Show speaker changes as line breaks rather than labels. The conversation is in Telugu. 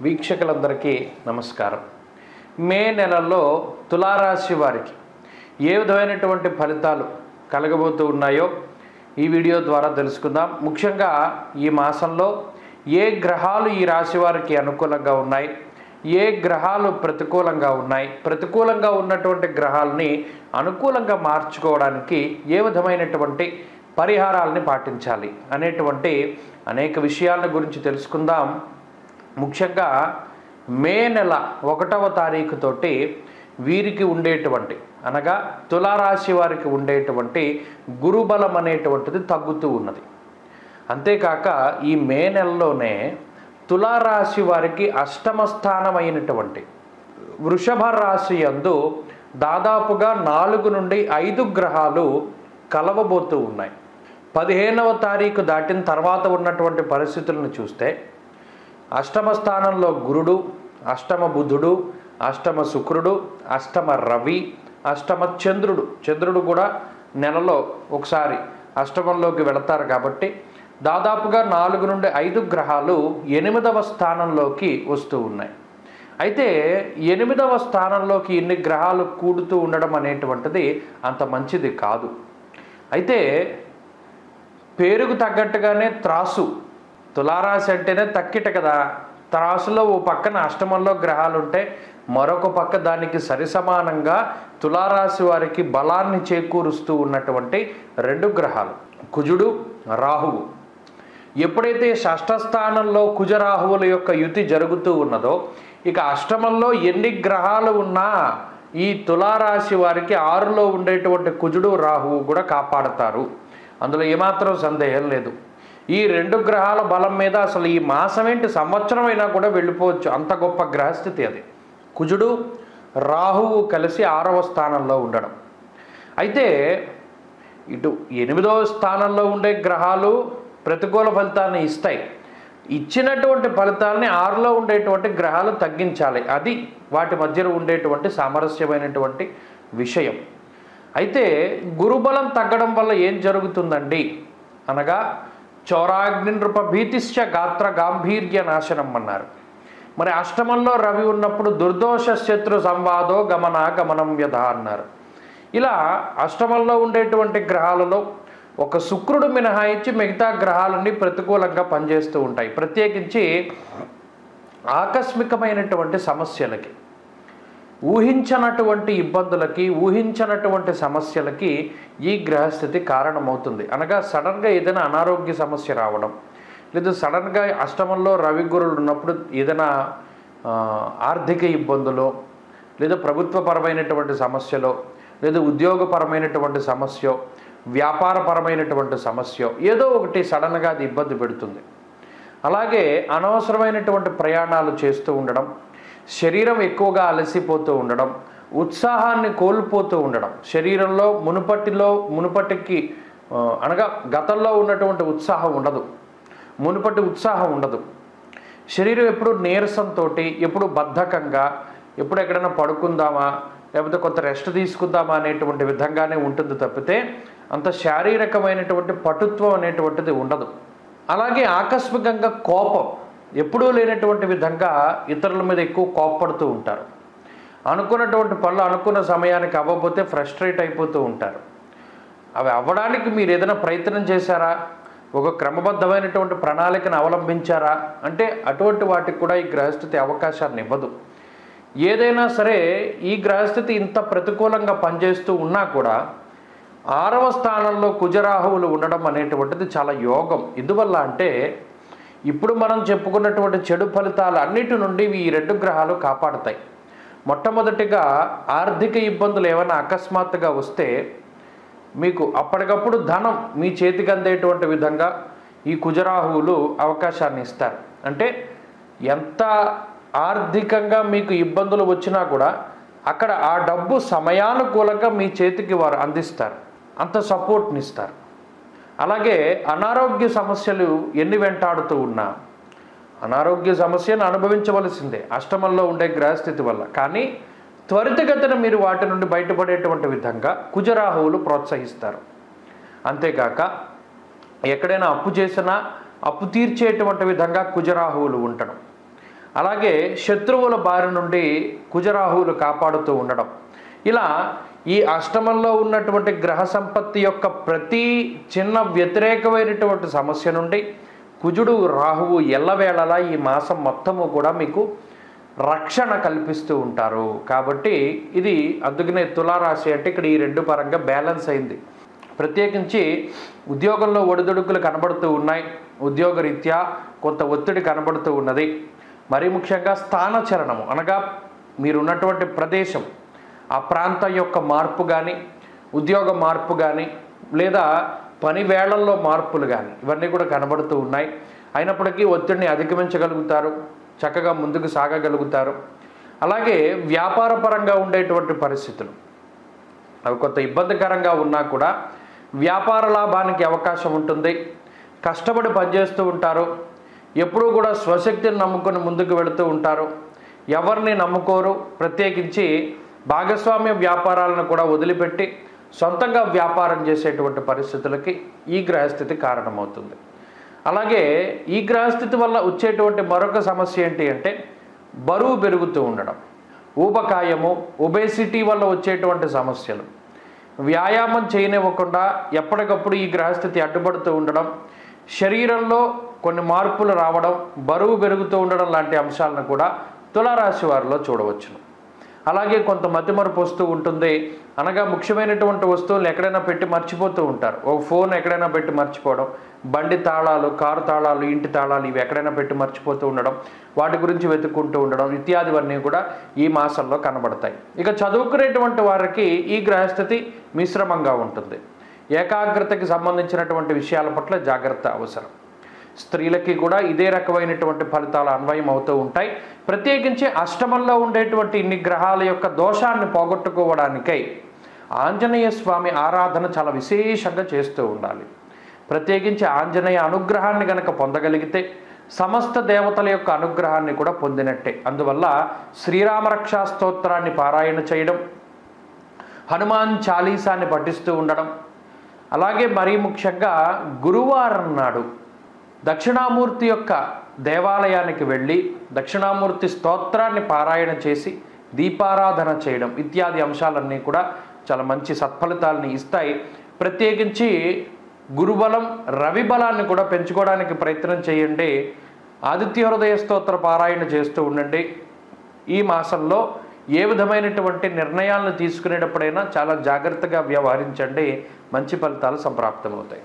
వీక్షకులందరికీ నమస్కారం. మే నెలలో తులారాశి వారికి ఏ విధమైనటువంటి ఫలితాలు కలగబోతూ ఉన్నాయో ఈ వీడియో ద్వారా తెలుసుకుందాం. ముఖ్యంగా ఈ మాసంలో ఏ గ్రహాలు ఈ రాశి వారికి అనుకూలంగా ఉన్నాయి, ఏ గ్రహాలు ప్రతికూలంగా ఉన్నాయి, ప్రతికూలంగా ఉన్నటువంటి గ్రహాలని అనుకూలంగా మార్చుకోవడానికి ఏ విధమైనటువంటి పరిహారాలని పాటించాలి అనేటువంటి అనేక విషయాల గురించి తెలుసుకుందాం. ముఖ్యంగా మే నెల 1వ తారీఖుతోటి వీరికి ఉండేటువంటి అనగా తులారాశి వారికి ఉండేటువంటి గురుబలం అనేటువంటిది తగ్గుతూ ఉన్నది. అంతేకాక ఈ మే నెలలోనే తులారాశి వారికి అష్టమ స్థానమైనటువంటి వృషభ రాశి యందు దాదాపుగా 4 నుండి 5 గ్రహాలు కలవబోతూ ఉన్నాయి. 15వ తారీఖు దాటిన తర్వాత ఉన్నటువంటి పరిస్థితులను చూస్తే అష్టమ స్థానంలో గురుడు, అష్టమ బుధుడు, అష్టమ శుక్రుడు, అష్టమ రవి, అష్టమ చంద్రుడు కూడా నెలలో ఒకసారి అష్టమంలోకి వెళతారు. కాబట్టి దాదాపుగా 4 నుండి 5 గ్రహాలు 8వ స్థానంలోకి వస్తూ ఉన్నాయి. అయితే 8వ స్థానంలోకి ఇన్ని గ్రహాలు కూడుతూ ఉండడం అనేటువంటిది అంత మంచిది కాదు. అయితే పేరుకు తగ్గట్టుగానే త్రాసు, తులారాశి అంటేనే తక్కిట కదా. త్రాసులో ఓ పక్కన అష్టమంలో గ్రహాలు ఉంటే మరొక పక్క దానికి సరిసమానంగా తులారాశి వారికి బలాన్ని చేకూరుస్తూ ఉన్నటువంటి 2 గ్రహాలు కుజుడు, రాహువు. ఎప్పుడైతే షష్ఠ స్థానంలో కుజరాహువుల యొక్క యుతి జరుగుతూ ఉన్నదో ఇక అష్టమంలో ఎన్ని గ్రహాలు ఉన్నా ఈ తులారాశి వారికి 6లో ఉండేటువంటి కుజుడు, రాహువు కూడా కాపాడతారు. అందులో ఏమాత్రం సందేహం లేదు. ఈ 2 గ్రహాల బలం మీద అసలు ఈ మాసం ఏంటి సంవత్సరం అయినా కూడా వెళ్ళిపోవచ్చు, అంత గొప్ప గ్రహస్థితి అది. కుజుడు, రాహువు కలిసి 6వ స్థానంలో ఉండడం. అయితే ఇటు 8వ స్థానంలో ఉండే గ్రహాలు ప్రతికూల ఫలితాన్ని ఇస్తాయి. ఇచ్చినటువంటి ఫలితాలని 6లో ఉండేటువంటి గ్రహాలు తగ్గించాలి. అది వాటి మధ్యలో ఉండేటువంటి సామరస్యమైనటువంటి విషయం. అయితే గురుబలం తగ్గడం వల్ల ఏం జరుగుతుందండి అనగా చౌరాగ్ని నృప భీతిశ్చ గాత్ర గాంభీర్య నాశనం అన్నారు. మరి అష్టమంలో రవి ఉన్నప్పుడు దుర్దోష శత్రు సంవాదో గమనం వ్యధ అన్నారు. ఇలా అష్టమంలో ఉండేటువంటి గ్రహాలలో ఒక శుక్రుడు మినహాయించి మిగతా గ్రహాలన్నీ ప్రతికూలంగా పనిచేస్తూ ఉంటాయి. ప్రత్యేకించి ఆకస్మికమైనటువంటి సమస్యలకి, ఊహించనటువంటి ఇబ్బందులకి, ఊహించనటువంటి సమస్యలకి ఈ గ్రహస్థితి కారణమవుతుంది. అనగా సడన్గా ఏదైనా అనారోగ్య సమస్య రావడం, లేదా సడన్గా అష్టమంలో రవి గురుడు ఉన్నప్పుడు ఏదైనా ఆర్థిక ఇబ్బందులు, లేదా ప్రభుత్వపరమైనటువంటి సమస్యలో, లేదా ఉద్యోగపరమైనటువంటి సమస్య, వ్యాపారపరమైనటువంటి సమస్య, ఏదో ఒకటి సడన్గా అది ఇబ్బంది పెడుతుంది. అలాగే అనవసరమైనటువంటి ప్రయాణాలు చేస్తూ ఉండడం, శరీరం ఎక్కువగా అలసిపోతూ ఉండడం, ఉత్సాహాన్ని కోల్పోతూ ఉండడం, శరీరంలో మునుపటికి అనగా గతంలో ఉన్నటువంటి ఉత్సాహం ఉండదు, మునుపటి ఉత్సాహం ఉండదు. శరీరం ఎప్పుడు నీరసంతో, ఎప్పుడు బద్ధకంగా, ఎప్పుడు ఎక్కడైనా పడుకుందామా లేకపోతే కొంత రెస్ట్ తీసుకుందామా అనేటువంటి విధంగానే ఉంటుంది తప్పితే అంత శారీరకమైనటువంటి పటుత్వం అనేటువంటిది ఉండదు. అలాగే ఆకస్మికంగా కోపం, ఎప్పుడూ లేనటువంటి విధంగా ఇతరుల మీద ఎక్కువ కోప్పడుతూ ఉంటారు. అనుకున్నటువంటి పనులు అనుకున్న సమయానికి అవ్వకపోతే ఫ్రస్ట్రేట్ అయిపోతూ ఉంటారు. అవి అవ్వడానికి మీరు ఏదైనా ప్రయత్నం చేశారా, ఒక క్రమబద్ధమైనటువంటి ప్రణాళికను అవలంబించారా అంటే అటువంటి వాటికి కూడా ఈ గ్రహస్థితి అవకాశాన్ని ఇవ్వదు. ఏదైనా సరే ఈ గ్రహస్థితి ఇంత ప్రతికూలంగా పనిచేస్తూ ఉన్నా కూడా 6వ స్థానంలో కుజరాహువులు ఉండడం అనేటువంటిది చాలా యోగం. ఎందువల్ల అంటే ఇప్పుడు మనం చెప్పుకున్నటువంటి చెడు ఫలితాలు అన్నిటి నుండి ఈ 2 గ్రహాలు కాపాడుతాయి. మొట్టమొదటిగా ఆర్థిక ఇబ్బందులు ఏమైనా అకస్మాత్తుగా వస్తే మీకు అప్పటికప్పుడు ధనం మీ చేతికి అందేటువంటి విధంగా ఈ కుజరాహువులు అవకాశాన్ని ఇస్తారు. అంటే ఎంత ఆర్థికంగా మీకు ఇబ్బందులు వచ్చినా కూడా అక్కడ ఆ డబ్బు సమయానుకూలంగా మీ చేతికి వారు అందిస్తారు, అంత సపోర్ట్ని ఇస్తారు. అలాగే అనారోగ్య సమస్యలు ఎన్ని వెంటాడుతూ ఉన్నా అనారోగ్య సమస్యను అనుభవించవలసిందే అష్టమంలో ఉండే గ్రహస్థితి వల్ల. కానీ త్వరితగతిన మీరు వాటి నుండి బయటపడేటువంటి విధంగా కుజరాహువులు ప్రోత్సహిస్తారు. అంతేకాక ఎక్కడైనా అప్పు చేసినా అప్పు తీర్చేటువంటి విధంగా కుజరాహువులు ఉండడం. అలాగే శత్రువుల బారి నుండి కుజరాహువులు కాపాడుతూ ఉండడం, ఇలా ఈ అష్టమంలో ఉన్నటువంటి గ్రహ సంపత్తి యొక్క ప్రతి చిన్న వ్యతిరేకమైనటువంటి సమస్య నుండి కుజుడు రాహువు ఎల్లవేళలా ఈ మాసం మొత్తము కూడా మీకు రక్షణ కల్పిస్తూ ఉంటారు. కాబట్టి ఇది అందుకనే తులారాశి అంటే ఇక్కడ ఈ రెండు పరంగా బ్యాలెన్స్ అయింది. ప్రత్యేకించి ఉద్యోగంలో ఒడిదుడుకులు కనబడుతూ ఉన్నాయి, ఉద్యోగరీత్యా కొంత ఒత్తిడి కనబడుతూ ఉన్నది. మరీ ముఖ్యంగా స్థానచలనము అనగా మీరున్నటువంటి ప్రదేశం, ఆ ప్రాంతం యొక్క మార్పు కానీ, ఉద్యోగ మార్పు కానీ, లేదా పని వేళల్లో మార్పులు కానీ ఇవన్నీ కూడా కనబడుతూ ఉన్నాయి. అయినప్పటికీ ఒత్తిడిని అధిగమించగలుగుతారు, చక్కగా ముందుకు సాగగలుగుతారు. అలాగే వ్యాపారపరంగా ఉండేటువంటి పరిస్థితులు అవి కొంత ఇబ్బందికరంగా ఉన్నా కూడా వ్యాపార లాభానికి అవకాశం ఉంటుంది. కష్టపడి పనిచేస్తూ ఉంటారు, ఎప్పుడూ కూడా స్వశక్తిని నమ్ముకొని ముందుకు వెళుతూ ఉంటారు, ఎవరిని నమ్ముకోరు. ప్రత్యేకించి భాగస్వామ్య వ్యాపారాలను కూడా వదిలిపెట్టి సొంతంగా వ్యాపారం చేసేటువంటి పరిస్థితులకి ఈ గ్రహస్థితి కారణమవుతుంది. అలాగే ఈ గ్రహస్థితి వల్ల వచ్చేటువంటి మరొక సమస్య ఏంటి అంటే బరువు పెరుగుతూ ఉండడం, ఊబకాయము, ఒబేసిటీ వల్ల వచ్చేటువంటి సమస్యలు, వ్యాయామం చేయనివ్వకుండా ఎప్పటికప్పుడు ఈ గ్రహస్థితి అడ్డుపడుతూ ఉండడం, శరీరంలో కొన్ని మార్పులు రావడం, బరువు పెరుగుతూ ఉండడం లాంటి అంశాలను కూడా తులారాశి వారిలో చూడవచ్చును. అలాగే కొంత మతిమరుపు వస్తూ ఉంటుంది, అనగా ముఖ్యమైనటువంటి వస్తువులు ఎక్కడైనా పెట్టి మర్చిపోతూ ఉంటారు. ఒక ఫోన్ ఎక్కడైనా పెట్టి మర్చిపోవడం, బండి తాళాలు, కారు తాళాలు, ఇంటి తాళాలు ఇవి ఎక్కడైనా పెట్టి మర్చిపోతూ ఉండడం, వాటి గురించి వెతుక్కుంటూ ఉండడం ఇత్యాదివన్నీ కూడా ఈ మాసంలో కనబడతాయి. ఇక చదువుకునేటువంటి వారికి ఈ గ్రహస్థితి మిశ్రమంగా ఉంటుంది. ఏకాగ్రతకి సంబంధించినటువంటి విషయాల పట్ల జాగ్రత్త అవసరం. స్త్రీలకి కూడా ఇదే రకమైనటువంటి ఫలితాలు అన్వయం అవుతూ ఉంటాయి. ప్రత్యేకించి అష్టమంలో ఉండేటువంటి ఇన్ని గ్రహాల యొక్క దోషాన్ని పోగొట్టుకోవడానికై ఆంజనేయ స్వామి ఆరాధన చాలా విశేషంగా చేస్తూ ఉండాలి. ప్రత్యేకించి ఆంజనేయ అనుగ్రహాన్ని గనక పొందగలిగితే సమస్త దేవతల యొక్క అనుగ్రహాన్ని కూడా పొందినట్టే. అందువల్ల శ్రీరామరక్షా స్తోత్రాన్ని పారాయణ చేయడం, హనుమాన్ చాలీసాన్ని పఠిస్తూ ఉండడం, అలాగే మరీ ముఖ్యంగా గురువారం నాడు దక్షిణామూర్తి యొక్క దేవాలయానికి వెళ్ళి దక్షిణామూర్తి స్తోత్రాన్ని పారాయణ చేసి దీపారాధన చేయడం ఇత్యాది అంశాలన్నీ కూడా చాలా మంచి సత్ఫలితాలని ఇస్తాయి. ప్రత్యేకించి గురుబలం, రవి బలాన్ని కూడా పెంచుకోవడానికి ప్రయత్నం చేయండి. ఆదిత్య హృదయ స్తోత్ర పారాయణ చేస్తూ ఉండండి. ఈ మాసంలో ఏ విధమైనటువంటి నిర్ణయాలను తీసుకునేటప్పుడైనా చాలా జాగ్రత్తగా వ్యవహరించండి, మంచి ఫలితాలు సంప్రాప్తమవుతాయి.